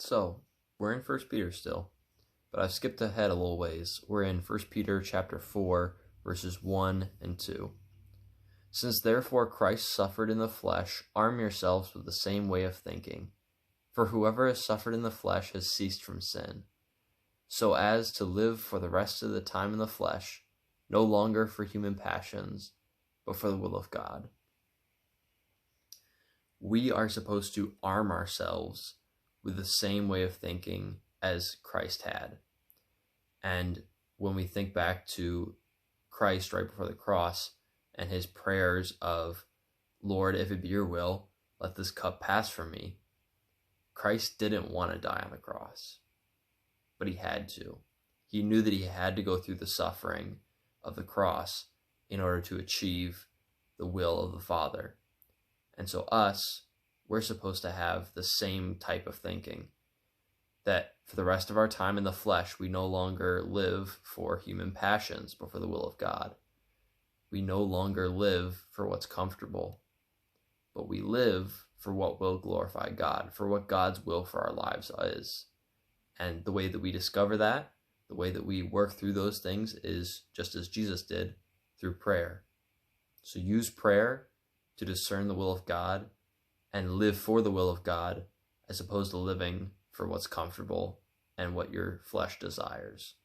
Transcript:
So, we're in 1 Peter still, but I've skipped ahead a little ways. We're in 1 Peter chapter 4, verses 1 and 2. Since therefore Christ suffered in the flesh, arm yourselves with the same way of thinking. For whoever has suffered in the flesh has ceased from sin, so as to live for the rest of the time in the flesh, no longer for human passions, but for the will of God. We are supposed to arm ourselves with the same way of thinking as Christ had. And when we think back to Christ right before the cross and his prayers of, Lord, if it be your will, let this cup pass from me. Christ didn't want to die on the cross, but he had to. He knew that he had to go through the suffering of the cross in order to achieve the will of the Father. And so we're supposed to have the same type of thinking, that for the rest of our time in the flesh, we no longer live for human passions, but for the will of God. We no longer live for what's comfortable, but we live for what will glorify God, for what God's will for our lives is. And the way that we discover that, the way that we work through those things is just as Jesus did, through prayer. So use prayer to discern the will of God and live for the will of God, as opposed to living for what's comfortable and what your flesh desires.